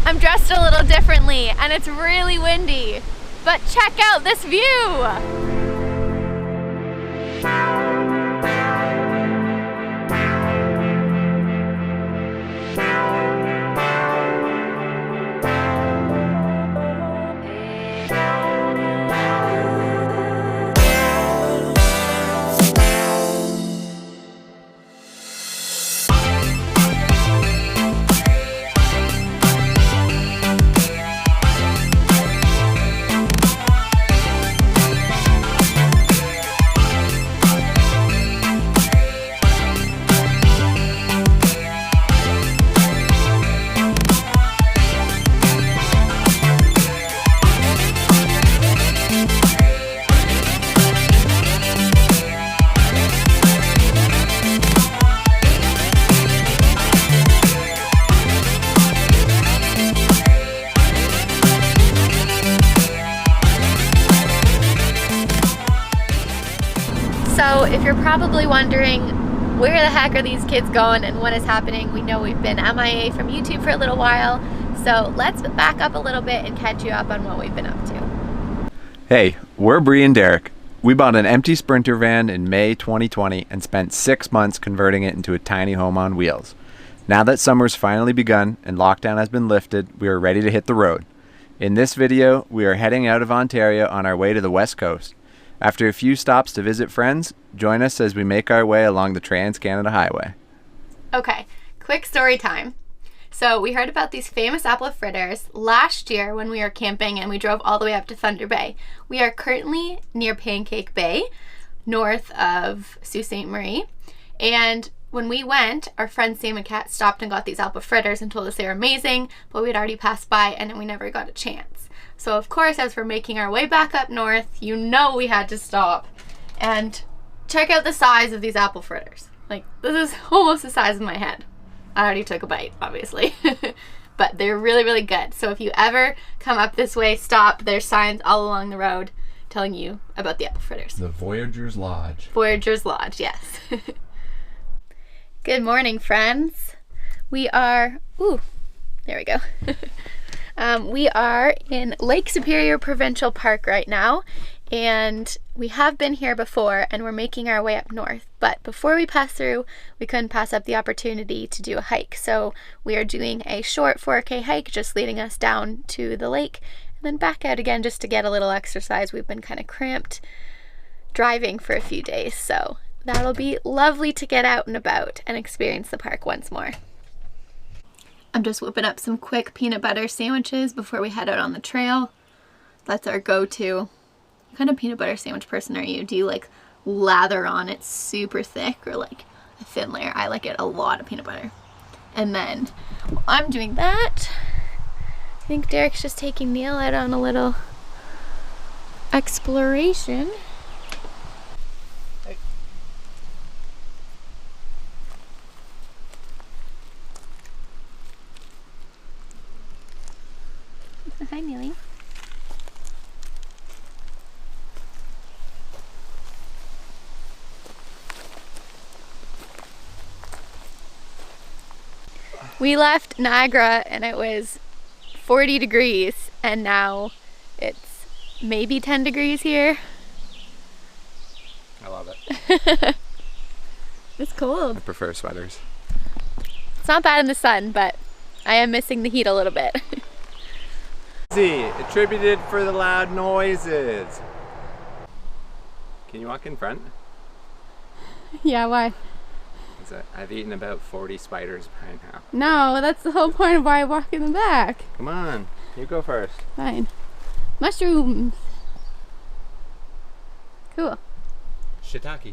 I'm dressed a little differently and it's really windy, but check out this view! So if you're probably wondering where the heck are these kids going and what is happening, we know we've been MIA from YouTube for a little while, so let's back up a little bit and catch you up on what we've been up to. Hey, we're Bree and Derek. We bought an empty Sprinter van in May 2020 and spent 6 months converting it into a tiny home on wheels. Now that summer's finally begun and lockdown has been lifted, we are ready to hit the road. In this video, we are heading out of Ontario on our way to the West Coast. After a few stops to visit friends, join us as we make our way along the Trans-Canada Highway. Okay, quick story time. So we heard about these famous apple fritters last year when we were camping and we drove all the way up to Thunder Bay. We are currently near Pancake Bay, north of Sault Ste. Marie. And when we went, our friend Sam and Kat stopped and got these apple fritters and told us they were amazing, but we'd already passed by and we never got a chance. So of course, as we're making our way back up north, you know we had to stop and check out the size of these apple fritters. Like, this is almost the size of my head. I already took a bite, obviously. But they're really, really good. So if you ever come up this way, stop. There's signs all along the road telling you about the apple fritters. The Voyagers Lodge. Voyagers Lodge, yes. Good morning, friends. We are, there we go. We are in Lake Superior Provincial Park right now, and we have been here before and we're making our way up north, but before we pass through, we couldn't pass up the opportunity to do a hike. So we are doing a short 4K hike, just leading us down to the lake and then back out again just to get a little exercise. We've been kind of cramped driving for a few days, so that'll be lovely to get out and about and experience the park once more. I'm just whipping up some quick peanut butter sandwiches before we head out on the trail. That's our go-to. What kind of peanut butter sandwich person are you? Do you like lather on it super thick or like a thin layer? I like it a lot of peanut butter. And then while I'm doing that, I think Derek's just taking Neil out on a little exploration. Hi, Neely. We left Niagara and it was 40 degrees and now it's maybe 10 degrees here. I love it. It's cold. I prefer sweaters. It's not bad in the sun, but I am missing the heat a little bit. Attributed for the loud noises. Can you walk in front? Yeah, why? I've eaten about 40 spiders by now. No, that's the whole point of why I walk in the back. Come on, you go first. Fine. Mushrooms. Cool. Shiitake.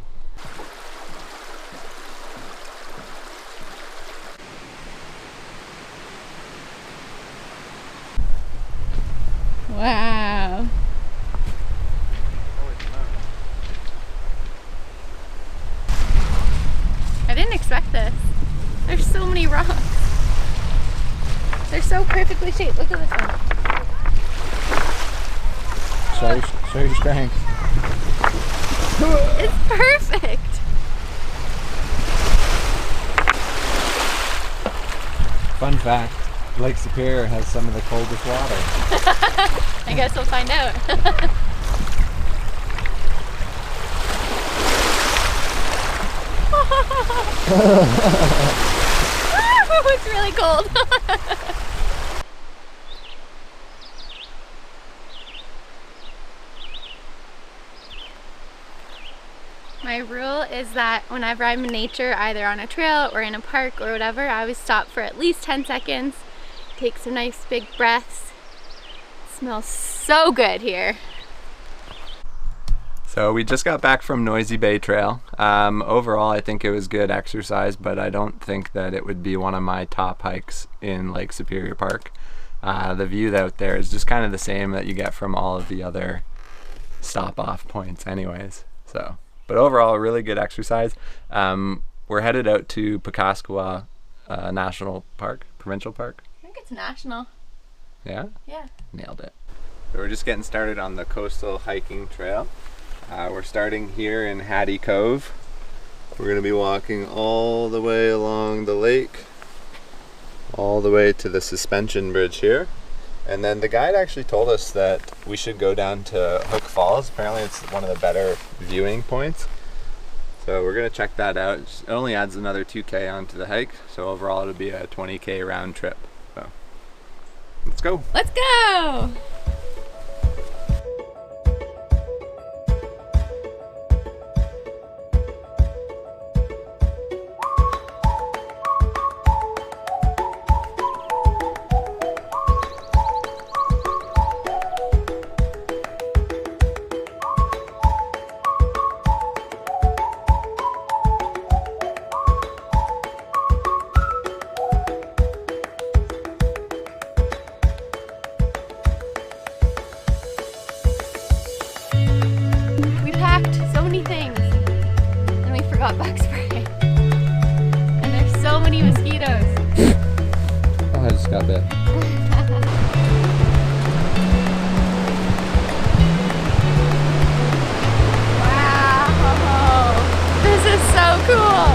Wow. I didn't expect this. There's so many rocks. They're so perfectly shaped. Look at this one. Show your strength. It's perfect. Fun fact, Lake Superior has some of the coldest water. I guess we'll find out. It's really cold. My rule is that whenever I'm in nature, either on a trail or in a park or whatever, I always stop for at least 10 seconds, take some nice big breaths. It smells so good here. So we just got back from Noisy Bay Trail. Overall, I think it was good exercise, but I don't think that it would be one of my top hikes in Lake Superior Park. The view out there is just kind of the same that you get from all of the other stop-off points anyways. So, but overall, a really good exercise. We're headed out to Pakaskawa National Park, Provincial Park. I think it's national. Yeah? Yeah. Nailed it. So we're just getting started on the coastal hiking trail. We're starting here in Hattie Cove. We're going to be walking all the way along the lake, all the way to the suspension bridge here. And then the guide actually told us that we should go down to Hook Falls. Apparently it's one of the better viewing points. So we're going to check that out. It only adds another 2K onto the hike. So overall it'll be a 20K round trip. So let's go. Let's go! Bug spray. And there's so many mosquitoes. Oh, I just got bit. Wow, this is so cool.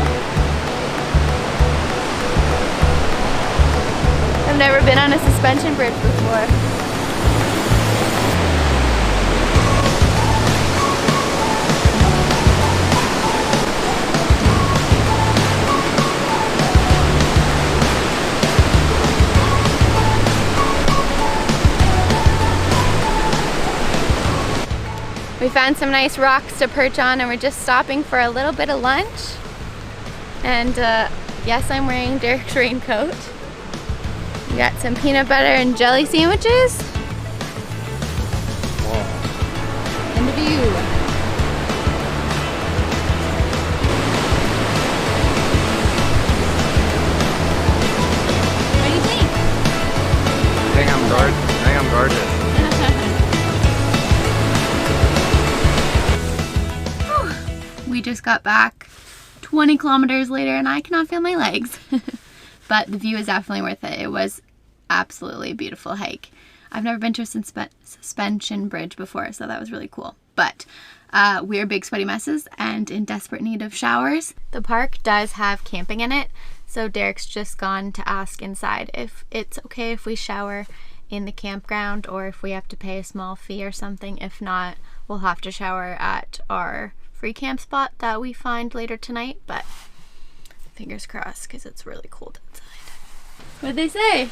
I've never been on a suspension bridge before. We found some nice rocks to perch on and we're just stopping for a little bit of lunch. And yes, I'm wearing Derek's raincoat. We got some peanut butter and jelly sandwiches. Whoa. And the view. What do you think? I think I'm gorgeous. We just got back 20 kilometers later and I cannot feel my legs. But the view is definitely worth it. It was absolutely a beautiful hike. I've never been to a suspension bridge before, so that was really cool. But we're big sweaty messes and in desperate need of showers. The park does have camping in it, so Derek's just gone to ask inside if it's okay if we shower in the campground or if we have to pay a small fee or something. If not, we'll have to shower at our free camp spot that we find later tonight, but fingers crossed because it's really cold outside. What'd they say?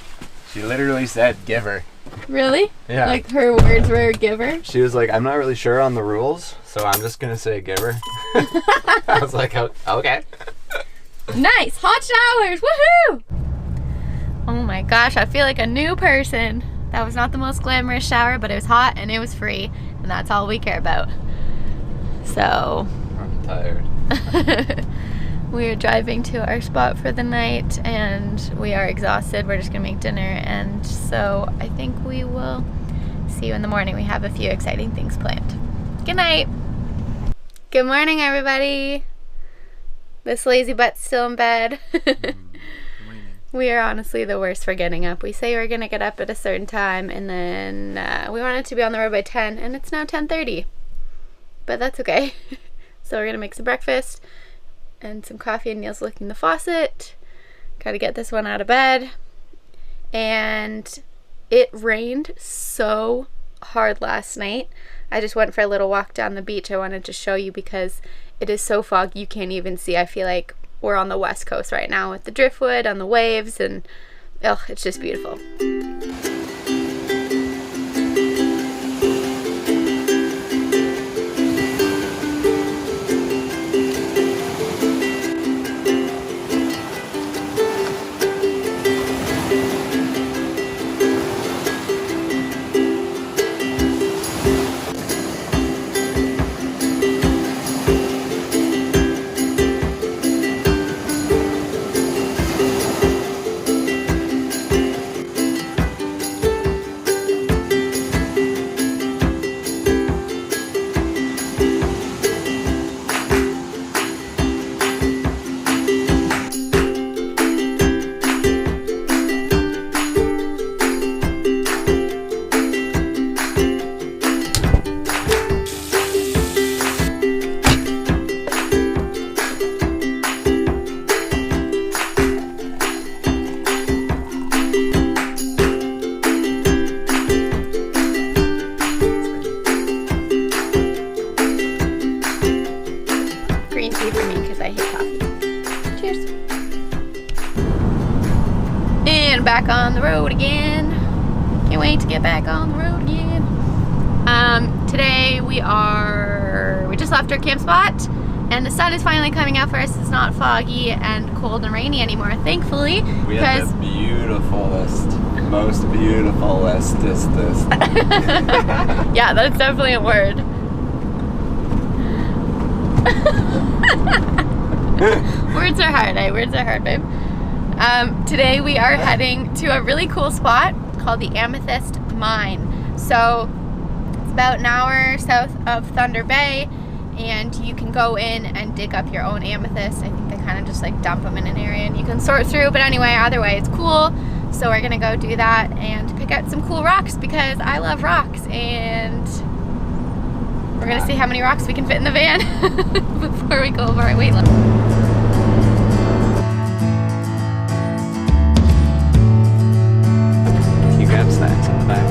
She literally said, "Give her." Really? Yeah. Like her words were "give her"? She was like, "I'm not really sure on the rules, so I'm just gonna say give her." I was like, okay. Nice! Hot showers! Woohoo! Oh my gosh, I feel like a new person. That was not the most glamorous shower, but it was hot and it was free, and that's all we care about. So I'm tired. we are driving to our spot for the night and we are exhausted. We're just gonna make dinner, and so I think we will see you in the morning. We have a few exciting things planned. Good night. Good morning, everybody. This lazy butt's still in bed. We are honestly the worst for getting up. We say we're gonna get up at a certain time and then we wanted to be on the road by 10 and it's now 10:30. But that's okay. So we're gonna make some breakfast and some coffee, and Neil's licking the faucet. Gotta get this one out of bed. and it rained so hard last night. I just went for a little walk down the beach. I wanted to show you because it is so foggy you can't even see. I feel like we're on the west coast right now with the driftwood on the waves, and it's just beautiful. Green tea for me because I hate coffee. Cheers. And back on the road again. Can't wait to get back on the road again. Today we just left our camp spot and the sun is finally coming out for us. It's not foggy and cold and rainy anymore, thankfully. We have the beautifulest, most beautifulest. Yeah, that's definitely a word. Words are hard, eh? Words are hard, babe. Today we are heading to a really cool spot called the Amethyst Mine. So it's about an hour south of Thunder Bay, and you can go in and dig up your own amethyst. I think they kind of just like dump them in an area and you can sort through, but anyway, either way it's cool. So we're gonna go do that and pick out some cool rocks because I love rocks, and we're gonna see how many rocks we can fit in the van before we go over our weight limit. Can you grab snacks in the back?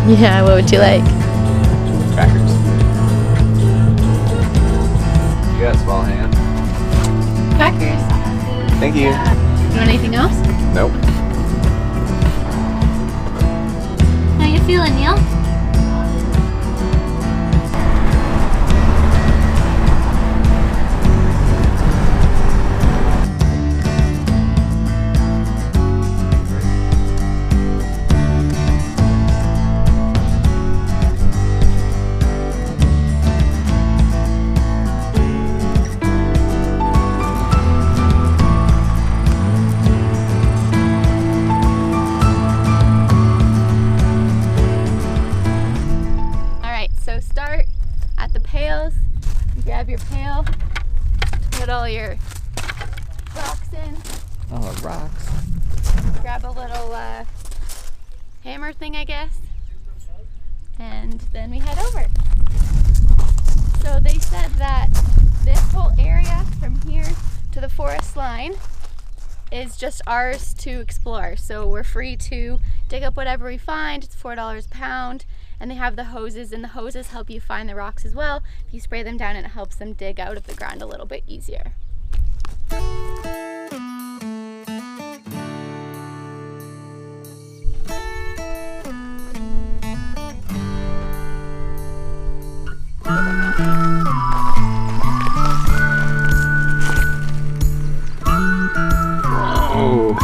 Yeah, what would you like? Crackers. You got a small hand? Crackers. Thank you. You want anything else? Nope. How you feeling, Neil? So start at the pails, you grab your pail, put all your rocks in. Oh, rocks. Grab a little hammer thing, I guess, and then we head over. So they said that this whole area from here to the forest line is just ours to explore. So we're free to dig up whatever we find. It's $4 a pound. And they have the hoses, and the hoses help you find the rocks as well. If you spray them down, it helps them dig out of the ground a little bit easier. Oh.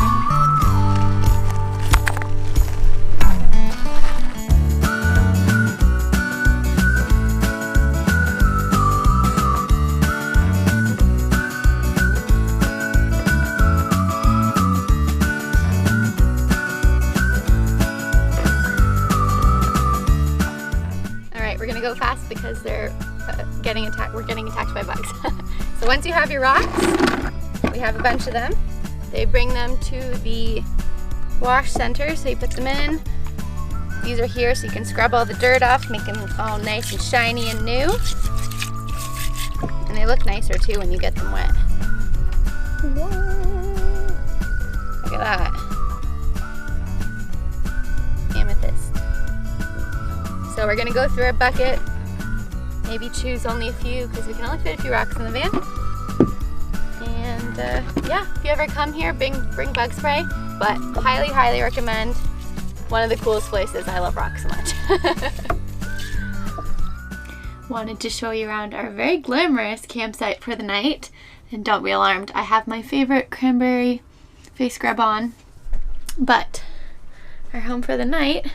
We're gonna go fast because they're getting attacked. We're getting attacked by bugs. So once you have your rocks, we have a bunch of them. They bring them to the wash center, so you put them in. These are here so you can scrub all the dirt off, make them all nice and shiny and new. And they look nicer too when you get them wet. Look at that. So we're gonna go through our bucket, maybe choose only a few because we can only fit a few rocks in the van. And yeah, if you ever come here, bring bug spray, but highly recommend. One of the coolest places. I love rocks so much. Wanted to show you around our very glamorous campsite for the night. And don't be alarmed, I have my favorite cranberry face scrub on. But our home for the night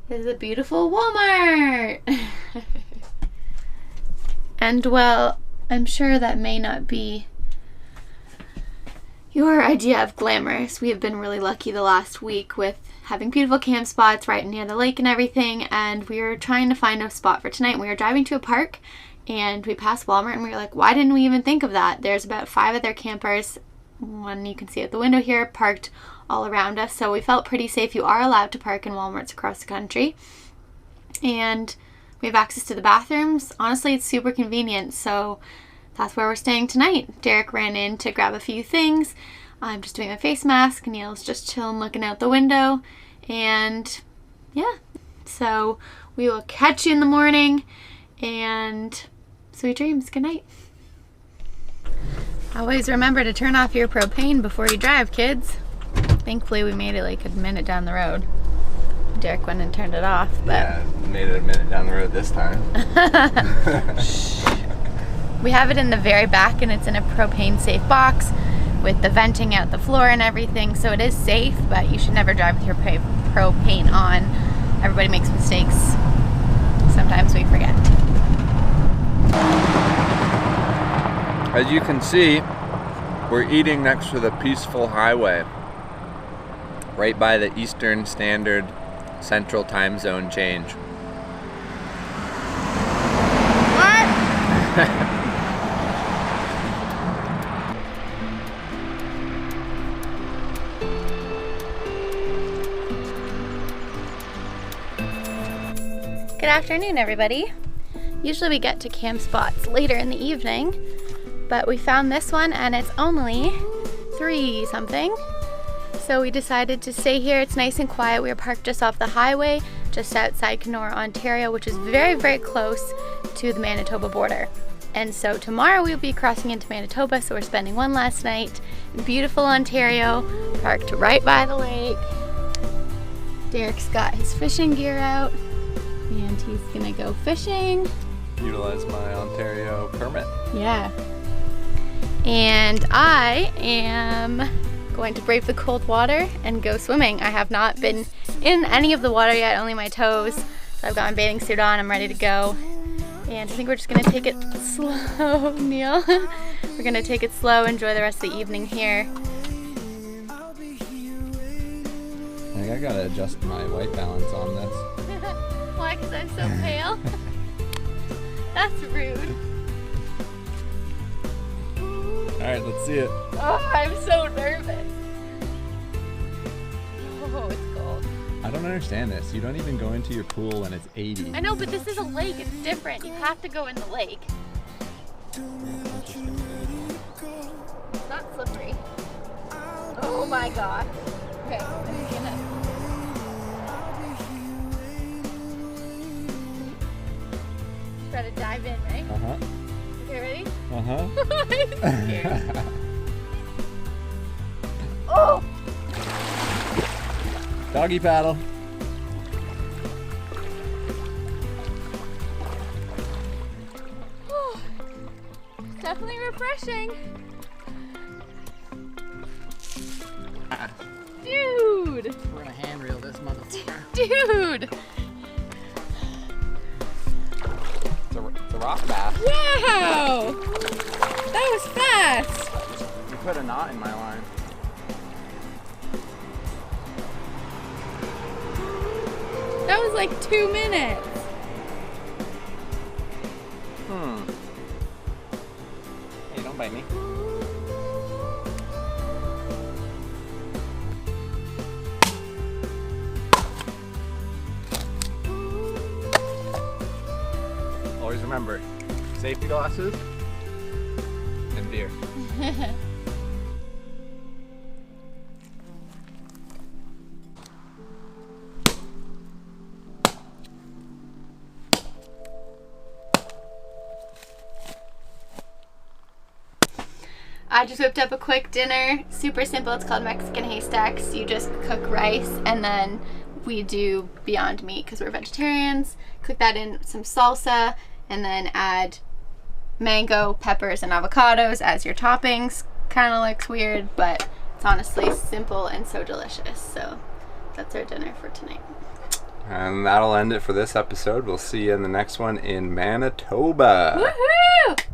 is a beautiful Walmart. And well, I'm sure that may not be your idea of glamorous. We have been really lucky the last week with having beautiful camp spots right near the lake and everything, and we were trying to find a spot for tonight. We were driving to a park and we passed Walmart and we were like, why didn't we even think of that? There's about 5 other campers, one you can see at the window here, parked all around us, so we felt pretty safe. You are allowed to park in Walmarts across the country, and we have access to the bathrooms. Honestly, it's super convenient, so that's where we're staying tonight. Derek ran in to grab a few things. I'm just doing my face mask. Neil's just chilling, looking out the window. And yeah, so we will catch you in the morning. And sweet dreams. Good night. Always remember to turn off your propane before you drive, kids. Thankfully, we made it like a minute down the road. Derek went and turned it off. But Yeah, made it a minute down the road this time. We have it in the very back, and it's in a propane safe box with the venting out the floor and everything, so it is safe, but you should never drive with your propane on. Everybody makes mistakes. Sometimes we forget. As you can see, we're eating next to the peaceful highway, right by the Eastern Standard Central Time Zone change. What? Good afternoon, everybody. Usually we get to camp spots later in the evening, but we found this one and it's only 3 something. So we decided to stay here. It's nice and quiet. We are parked just off the highway, just outside Kenora, Ontario, which is very close to the Manitoba border. And so tomorrow we'll be crossing into Manitoba, so we're spending one last night in beautiful Ontario, parked right by the lake. Derek's got his fishing gear out, and he's gonna go fishing. Utilize my Ontario permit. Yeah. And I am going to brave the cold water and go swimming. I have not been in any of the water yet, only my toes. So I've got my bathing suit on, I'm ready to go. And I think we're just gonna take it slow, Neil. We're gonna take it slow, enjoy the rest of the evening here. I think I gotta adjust my white balance on this. Why? Because I'm so pale? That's rude. Alright, let's see it. Oh, I'm so nervous. Oh, it's cold. I don't understand this. You don't even go into your pool when it's 80. I know, but this is a lake. It's different. You have to go in the lake. It's not slippery. Oh my gosh. Okay, I'm gonna... Try to dive in, right? Uh-huh. Okay, ready? Uh-huh. I'm scared. Oh! Doggy paddle. It's definitely refreshing. Dude! We're gonna handrail this motherfucker. Dude! It's a rock bass. Wow! That was fast! You put a knot in my line. That was like 2 minutes. Hey, don't bite me. Always remember, safety glasses and beer. I just whipped up a quick dinner. Super simple. It's called Mexican haystacks. You just cook rice, and then we do Beyond Meat because we're vegetarians. Cook that in some salsa, and then add mango, peppers, and avocados as your toppings. Kind of looks weird, but it's honestly simple and so delicious. So that's our dinner for tonight. And that'll end it for this episode. We'll see you in the next one in Manitoba. Woohoo!